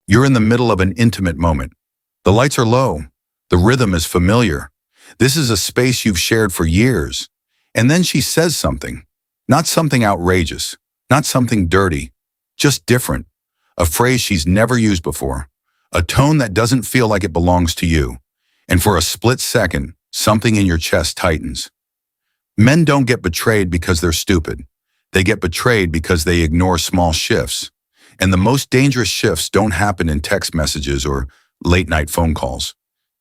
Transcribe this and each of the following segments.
You're in the middle of an intimate moment. The lights are low. The rhythm is familiar. This is a space you've shared for years. And then she says something. Not something outrageous. Not something dirty. Just different. A phrase she's never used before. A tone that doesn't feel like it belongs to you. And for a split second, something in your chest tightens. Men don't get betrayed because they're stupid. They get betrayed because they ignore small shifts. And the most dangerous shifts don't happen in text messages or late-night phone calls.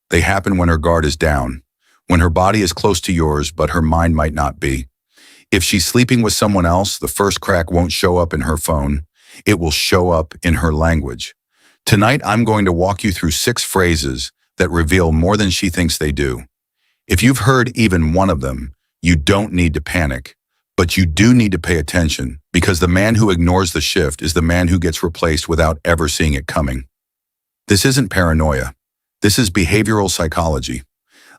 They happen when her guard is down, when her body is close to yours, but her mind might not be. If she's sleeping with someone else, the first crack won't show up in her phone. It will show up in her language. Tonight, I'm going to walk you through 6 phrases that reveal more than she thinks they do. If you've heard even one of them, you don't need to panic. But you do need to pay attention, because the man who ignores the shift is the man who gets replaced without ever seeing it coming. This isn't paranoia. This is behavioral psychology.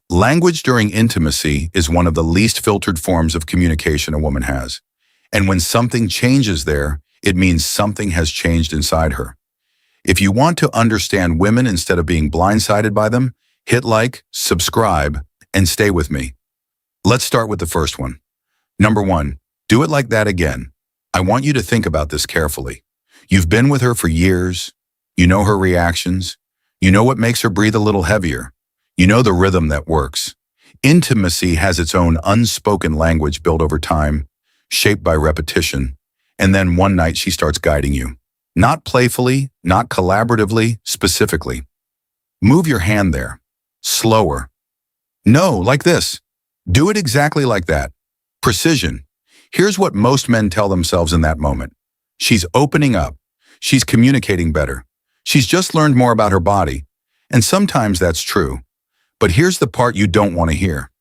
Language during intimacy is one of the least filtered forms of communication a woman has. And when something changes there, it means something has changed inside her. If you want to understand women instead of being blindsided by them, hit like, subscribe, and stay with me. Let's start with the first one. Number 1, do it like that again. I want you to think about this carefully. You've been with her for years. You know her reactions. You know what makes her breathe a little heavier. You know the rhythm that works. Intimacy has its own unspoken language built over time, shaped by repetition. And then one night she starts guiding you. Not playfully, not collaboratively, specifically. Move your hand there. Slower. No, like this. Do it exactly like that. Precision. Here's what most men tell themselves in that moment. She's opening up. She's communicating better. She's just learned more about her body. And sometimes that's true. But here's the part you don't want to hear.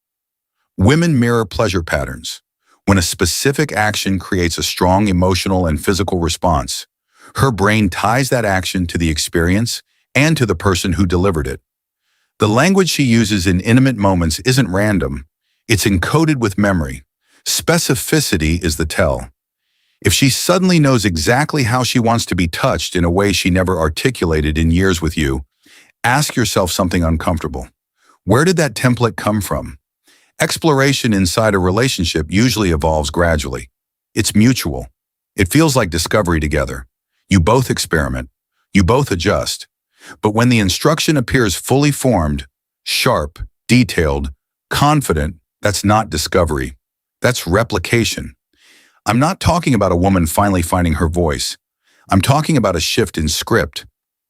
Women mirror pleasure patterns. When a specific action creates a strong emotional and physical response, her brain ties that action to the experience and to the person who delivered it. The language she uses in intimate moments isn't random. It's encoded with memory. Specificity is the tell. If she suddenly knows exactly how she wants to be touched in a way she never articulated in years with you, ask yourself something uncomfortable. Where did that template come from? Exploration inside a relationship usually evolves gradually. It's mutual. It feels like discovery together. You both experiment. You both adjust. But when the instruction appears fully formed, sharp, detailed, confident, that's not discovery. That's replication. I'm not talking about a woman finally finding her voice. I'm talking about a shift in script.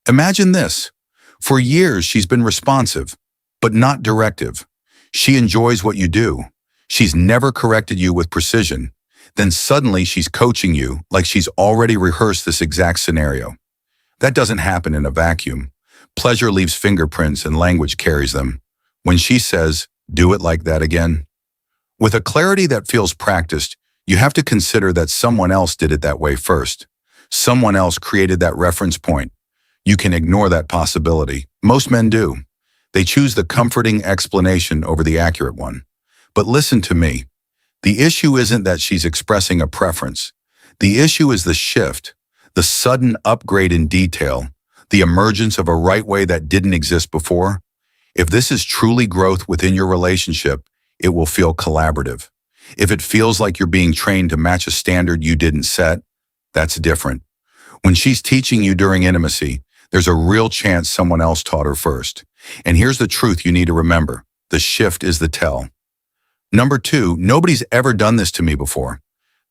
Imagine this. For years, she's been responsive, but not directive. She enjoys what you do. She's never corrected you with precision. Then suddenly she's coaching you like she's already rehearsed this exact scenario. That doesn't happen in a vacuum. Pleasure leaves fingerprints and language carries them. When she says, do it like that again. With a clarity that feels practiced, you have to consider that someone else did it that way first. Someone else created that reference point. You can ignore that possibility. Most men do. They choose the comforting explanation over the accurate one. But listen to me. The issue isn't that she's expressing a preference. The issue is the shift, the sudden upgrade in detail, the emergence of a right way that didn't exist before. If this is truly growth within your relationship, it will feel collaborative. If it feels like you're being trained to match a standard you didn't set, that's different. When she's teaching you during intimacy, there's a real chance someone else taught her first. And here's the truth you need to remember. The shift is the tell. Number 2, nobody's ever done this to me before.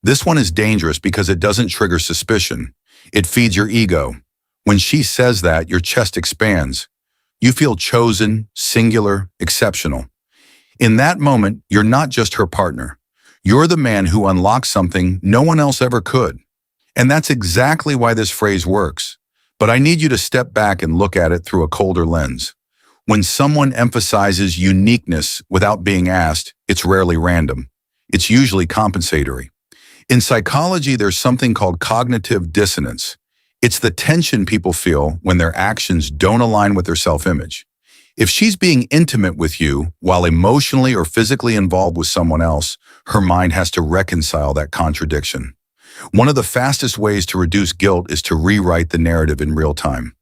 This one is dangerous because it doesn't trigger suspicion. It feeds your ego. When she says that, your chest expands. You feel chosen, singular, exceptional. In that moment, you're not just her partner. You're the man who unlocks something no one else ever could. And that's exactly why this phrase works. But I need you to step back and look at it through a colder lens. When someone emphasizes uniqueness without being asked, it's rarely random. It's usually compensatory. In psychology, there's something called cognitive dissonance. It's the tension people feel when their actions don't align with their self-image. If she's being intimate with you while emotionally or physically involved with someone else, her mind has to reconcile that contradiction. One of the fastest ways to reduce guilt is to rewrite the narrative in real time.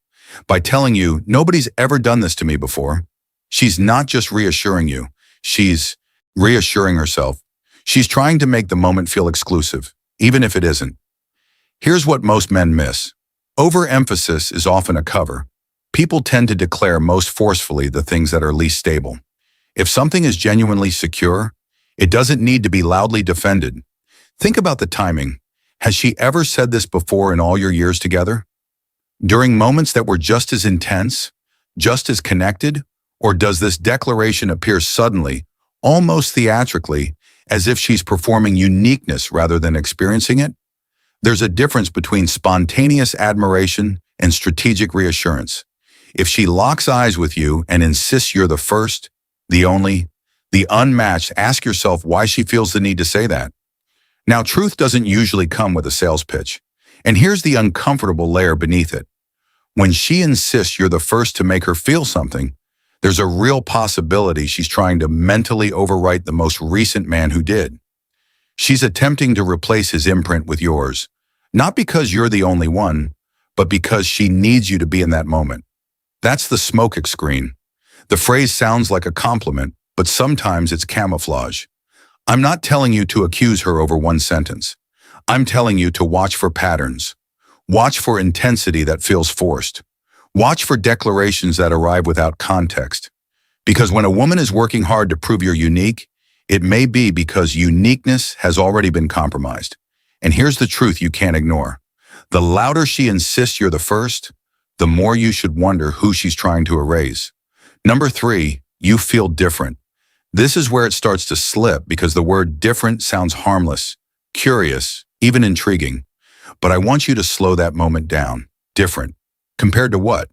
By telling you, nobody's ever done this to me before, she's not just reassuring you, she's reassuring herself. She's trying to make the moment feel exclusive, even if it isn't. Here's what most men miss. Overemphasis is often a cover. People tend to declare most forcefully the things that are least stable. If something is genuinely secure, it doesn't need to be loudly defended. Think about the timing. Has she ever said this before in all your years together? During moments that were just as intense, just as connected, or does this declaration appear suddenly, almost theatrically, as if she's performing uniqueness rather than experiencing it? There's a difference between spontaneous admiration and strategic reassurance. If she locks eyes with you and insists you're the first, the only, the unmatched, ask yourself why she feels the need to say that. Now, truth doesn't usually come with a sales pitch. And here's the uncomfortable layer beneath it. When she insists you're the first to make her feel something, there's a real possibility she's trying to mentally overwrite the most recent man who did. She's attempting to replace his imprint with yours, not because you're the only one, but because she needs you to be in that moment. That's the smoke screen. The phrase sounds like a compliment, but sometimes it's camouflage. I'm not telling you to accuse her over one sentence. I'm telling you to watch for patterns. Watch for intensity that feels forced. Watch for declarations that arrive without context. Because when a woman is working hard to prove you're unique, it may be because uniqueness has already been compromised. And here's the truth you can't ignore. The louder she insists you're the first, the more you should wonder who she's trying to erase. Number 3, you feel different. This is where it starts to slip because the word different sounds harmless, curious, even intriguing. But I want you to slow that moment down. Different. Compared to what?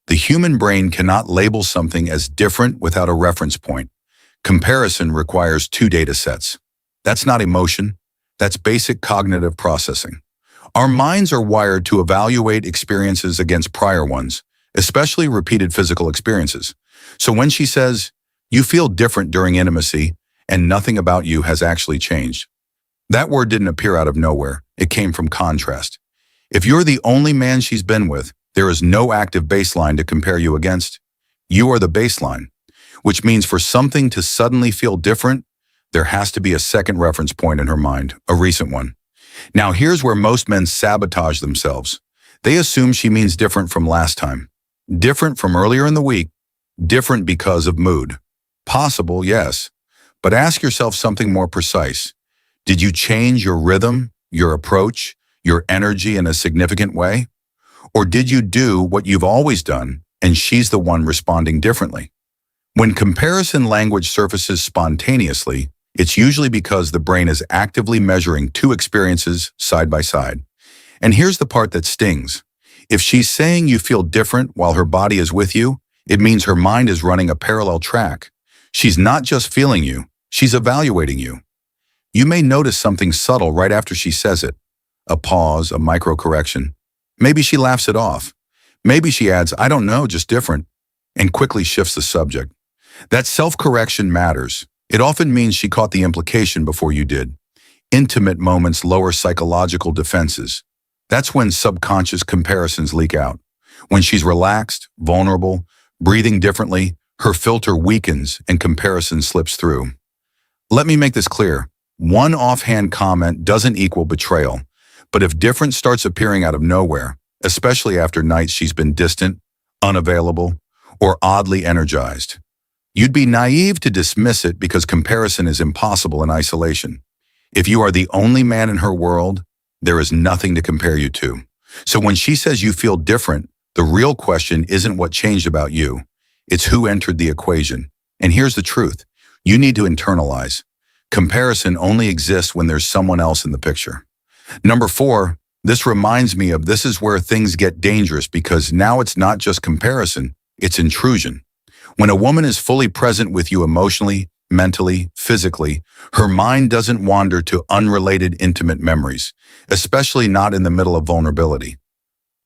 The human brain cannot label something as different without a reference point. Comparison requires 2 data sets. That's not emotion. That's basic cognitive processing. Our minds are wired to evaluate experiences against prior ones, especially repeated physical experiences. So when she says, you feel different during intimacy and nothing about you has actually changed, that word didn't appear out of nowhere. It came from contrast. If you're the only man she's been with, there is no active baseline to compare you against. You are the baseline, which means for something to suddenly feel different, there has to be a second reference point in her mind, a recent one. Now here's where most men sabotage themselves. They assume she means different from last time, different from earlier in the week, different because of mood. Possible, yes, but ask yourself something more precise. Did you change your rhythm, your approach, your energy in a significant way? Or did you do what you've always done and she's the one responding differently? When comparison language surfaces spontaneously, it's usually because the brain is actively measuring 2 experiences side by side. And here's the part that stings. If she's saying you feel different while her body is with you, it means her mind is running a parallel track. She's not just feeling you, she's evaluating you. You may notice something subtle right after she says it. A pause, a micro-correction. Maybe she laughs it off. Maybe she adds, I don't know, just different, and quickly shifts the subject. That self-correction matters. It often means she caught the implication before you did. Intimate moments lower psychological defenses. That's when subconscious comparisons leak out. When she's relaxed, vulnerable, breathing differently, her filter weakens and comparison slips through. Let me make this clear. One offhand comment doesn't equal betrayal. But if difference starts appearing out of nowhere, especially after nights she's been distant, unavailable, or oddly energized, you'd be naive to dismiss it because comparison is impossible in isolation. If you are the only man in her world, there is nothing to compare you to. So when she says you feel different, the real question isn't what changed about you. It's who entered the equation. And here's the truth. You need to internalize. Comparison only exists when there's someone else in the picture. Number 4, this reminds me of this is where things get dangerous because now it's not just comparison, it's intrusion. When a woman is fully present with you emotionally, mentally, physically, her mind doesn't wander to unrelated intimate memories, especially not in the middle of vulnerability.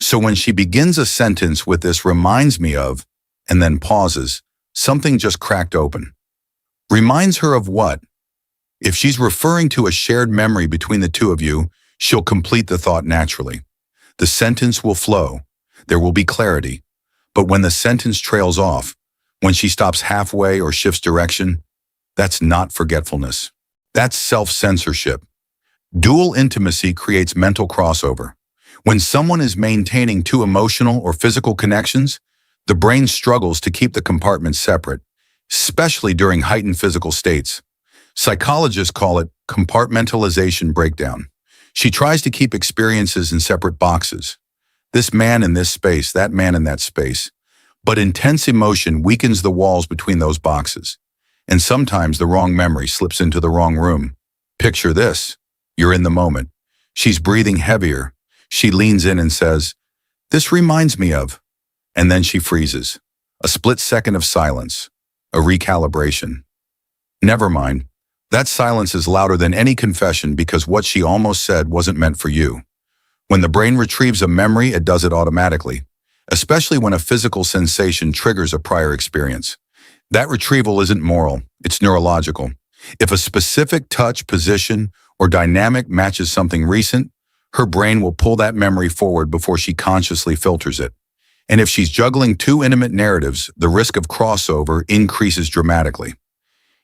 So when she begins a sentence with this reminds me of, and then pauses, something just cracked open. Reminds her of what? If she's referring to a shared memory between the two of you, she'll complete the thought naturally. The sentence will flow. There will be clarity. But when the sentence trails off, when she stops halfway or shifts direction, that's not forgetfulness. That's self-censorship. Dual intimacy creates mental crossover. When someone is maintaining two emotional or physical connections, the brain struggles to keep the compartments separate, especially during heightened physical states. Psychologists call it compartmentalization breakdown. She tries to keep experiences in separate boxes. This man in this space, that man in that space. But intense emotion weakens the walls between those boxes. And sometimes the wrong memory slips into the wrong room. Picture this. You're in the moment. She's breathing heavier. She leans in and says, "This reminds me of," and then she freezes. A split second of silence. A recalibration. Never mind. That silence is louder than any confession because what she almost said wasn't meant for you. When the brain retrieves a memory, it does it automatically, especially when a physical sensation triggers a prior experience. That retrieval isn't moral, it's neurological. If a specific touch, position, or dynamic matches something recent, her brain will pull that memory forward before she consciously filters it. And if she's juggling two intimate narratives, the risk of crossover increases dramatically.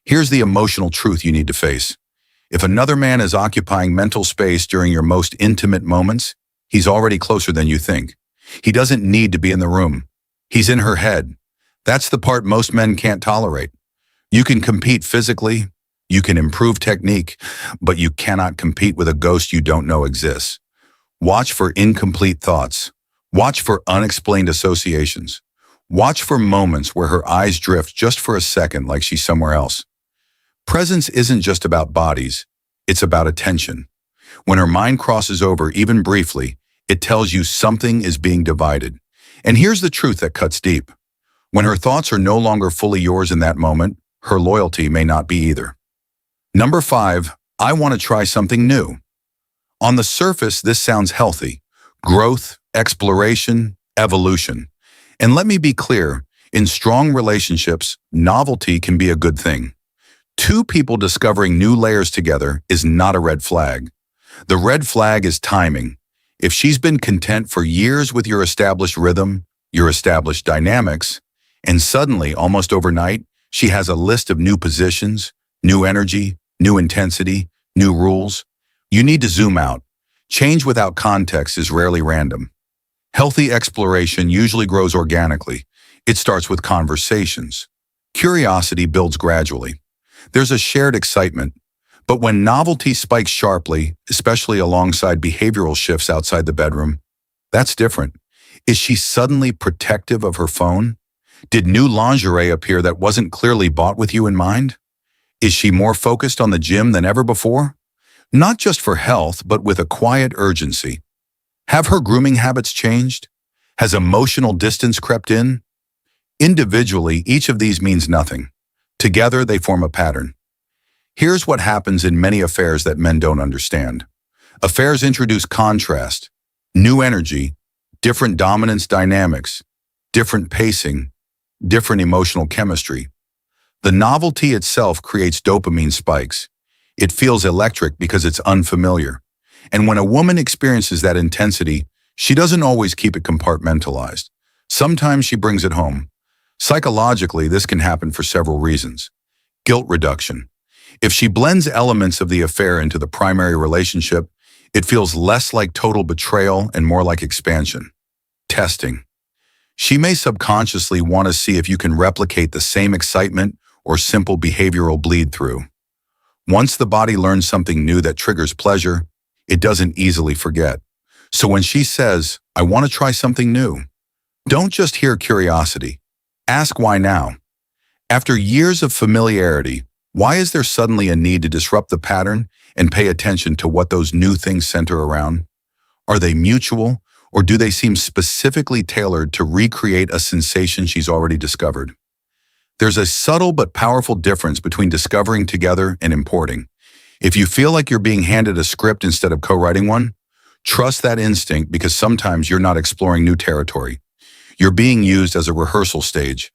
Here's the emotional truth you need to face. If another man is occupying mental space during your most intimate moments, he's already closer than you think. He doesn't need to be in the room. He's in her head. That's the part most men can't tolerate. You can compete physically, you can improve technique, but you cannot compete with a ghost you don't know exists. Watch for incomplete thoughts. Watch for unexplained associations. Watch for moments where her eyes drift just for a second like she's somewhere else. Presence isn't just about bodies, it's about attention. When her mind crosses over, even briefly, it tells you something is being divided. And here's the truth that cuts deep. When her thoughts are no longer fully yours in that moment, her loyalty may not be either. Number 5, I want to try something new. On the surface, this sounds healthy. Growth, exploration, evolution. And let me be clear, in strong relationships, novelty can be a good thing. Two people discovering new layers together is not a red flag. The red flag is timing. If she's been content for years with your established rhythm, your established dynamics, and suddenly, almost overnight, she has a list of new positions, new energy, new intensity, new rules, you need to zoom out. Change without context is rarely random. Healthy exploration usually grows organically. It starts with conversations. Curiosity builds gradually. There's a shared excitement. But when novelty spikes sharply, especially alongside behavioral shifts outside the bedroom, that's different. Is she suddenly protective of her phone? Did new lingerie appear that wasn't clearly bought with you in mind? Is she more focused on the gym than ever before? Not just for health, but with a quiet urgency. Have her grooming habits changed? Has emotional distance crept in? Individually, each of these means nothing. Together, they form a pattern. Here's what happens in many affairs that men don't understand. Affairs introduce contrast, new energy, different dominance dynamics, different pacing, different emotional chemistry. The novelty itself creates dopamine spikes. It feels electric because it's unfamiliar. And when a woman experiences that intensity, she doesn't always keep it compartmentalized. Sometimes she brings it home. Psychologically, this can happen for several reasons. Guilt reduction. If she blends elements of the affair into the primary relationship, it feels less like total betrayal and more like expansion. Testing. She may subconsciously want to see if you can replicate the same excitement or simple behavioral bleed-through. Once the body learns something new that triggers pleasure, it doesn't easily forget. So when she says, "I want to try something new," don't just hear curiosity. Ask why now. After years of familiarity, why is there suddenly a need to disrupt the pattern and pay attention to what those new things center around? Are they mutual, or do they seem specifically tailored to recreate a sensation she's already discovered? There's a subtle but powerful difference between discovering together and importing. If you feel like you're being handed a script instead of co-writing one, trust that instinct because sometimes you're not exploring new territory. You're being used as a rehearsal stage.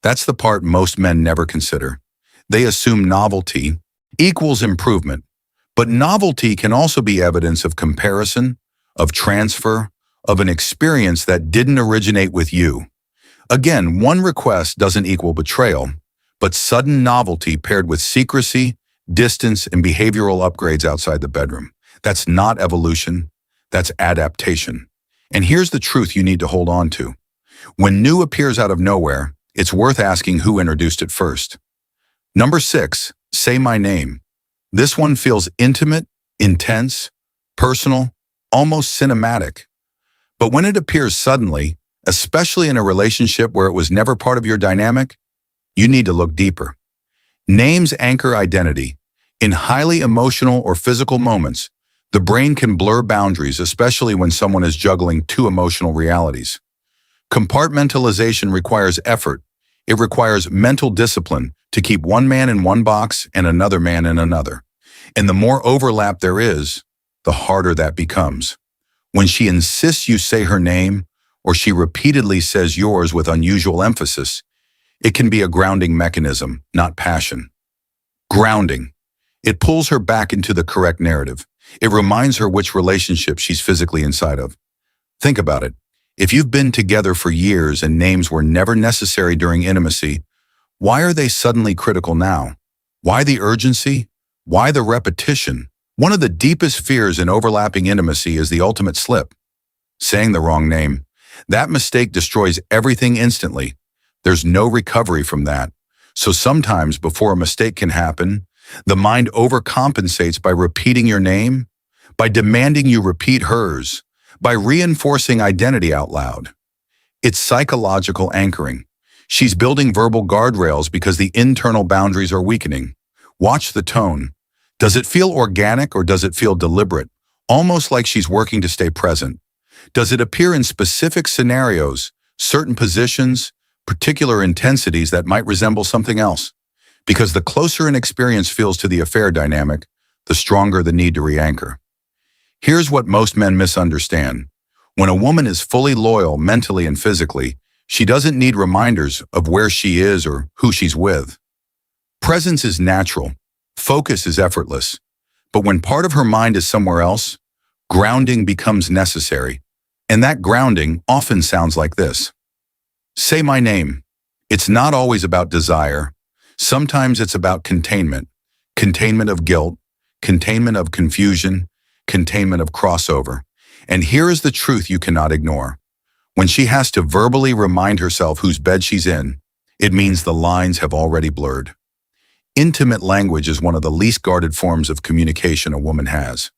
That's the part most men never consider. They assume novelty equals improvement, but novelty can also be evidence of comparison, of transfer, of an experience that didn't originate with you. Again, one request doesn't equal betrayal, but sudden novelty paired with secrecy, distance, and behavioral upgrades outside the bedroom. That's not evolution, that's adaptation. And here's the truth you need to hold on to. When new appears out of nowhere, it's worth asking who introduced it first. Number 6, say my name. This one feels intimate, intense, personal, almost cinematic. But when it appears suddenly, especially in a relationship where it was never part of your dynamic, you need to look deeper. Names anchor identity. In highly emotional or physical moments, the brain can blur boundaries, especially when someone is juggling two emotional realities. Compartmentalization requires effort. It requires mental discipline to keep one man in one box and another man in another. And the more overlap there is, the harder that becomes. When she insists you say her name, or she repeatedly says yours with unusual emphasis, it can be a grounding mechanism, not passion. Grounding. It pulls her back into the correct narrative. It reminds her which relationship she's physically inside of. Think about it. If you've been together for years and names were never necessary during intimacy, why are they suddenly critical now? Why the urgency? Why the repetition? One of the deepest fears in overlapping intimacy is the ultimate slip. Saying the wrong name. That mistake destroys everything instantly. There's no recovery from that. So sometimes before a mistake can happen, the mind overcompensates by repeating your name, by demanding you repeat hers, by reinforcing identity out loud. It's psychological anchoring. She's building verbal guardrails because the internal boundaries are weakening. Watch the tone. Does it feel organic or does it feel deliberate? Almost like she's working to stay present. Does it appear in specific scenarios, certain positions, particular intensities that might resemble something else? Because the closer an experience feels to the affair dynamic, the stronger the need to re-anchor. Here's what most men misunderstand. When a woman is fully loyal mentally and physically, she doesn't need reminders of where she is or who she's with. Presence is natural. Focus is effortless. But when part of her mind is somewhere else, grounding becomes necessary. And that grounding often sounds like this. Say my name. It's not always about desire. Sometimes it's about containment. Containment of guilt, containment of confusion, containment of crossover. And here is the truth you cannot ignore. When she has to verbally remind herself whose bed she's in, it means the lines have already blurred. Intimate language is one of the least guarded forms of communication a woman has.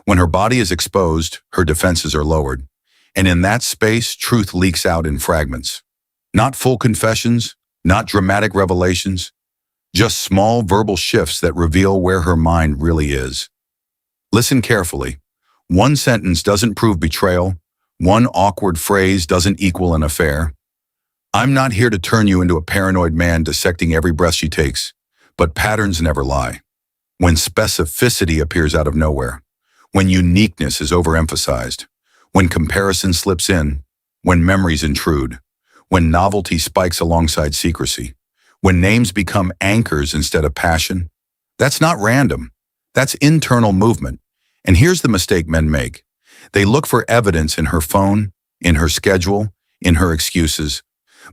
When her body is exposed, her defenses are lowered. And in that space, truth leaks out in fragments. Not full confessions, not dramatic revelations, just small verbal shifts that reveal where her mind really is. Listen carefully. One sentence doesn't prove betrayal. One awkward phrase doesn't equal an affair. I'm not here to turn you into a paranoid man dissecting every breath she takes, but patterns never lie. When specificity appears out of nowhere, when uniqueness is overemphasized, when comparison slips in, when memories intrude, when novelty spikes alongside secrecy, when names become anchors instead of passion, that's not random. That's internal movement. And here's the mistake men make. They look for evidence in her phone, in her schedule, in her excuses.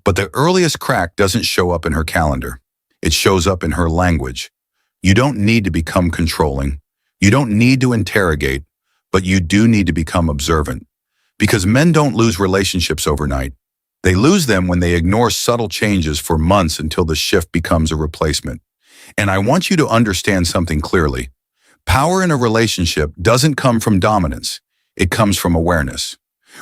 But the earliest crack doesn't show up in her calendar. It shows up in her language. You don't need to become controlling. You don't need to interrogate, but you do need to become observant. Because men don't lose relationships overnight. They lose them when they ignore subtle changes for months until the shift becomes a replacement. And I want you to understand something clearly. Power in a relationship doesn't come from dominance. It comes from awareness.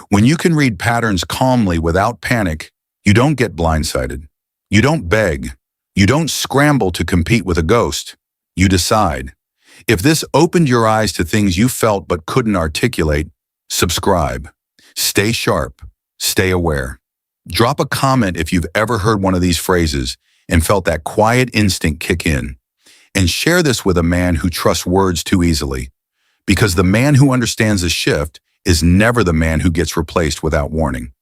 When you can read patterns calmly without panic, you don't get blindsided. You don't beg. You don't scramble to compete with a ghost. You decide. If this opened your eyes to things you felt but couldn't articulate, subscribe. Stay sharp. Stay aware. Drop a comment if you've ever heard one of these phrases and felt that quiet instinct kick in. And share this with a man who trusts words too easily. Because the man who understands the shift is never the man who gets replaced without warning.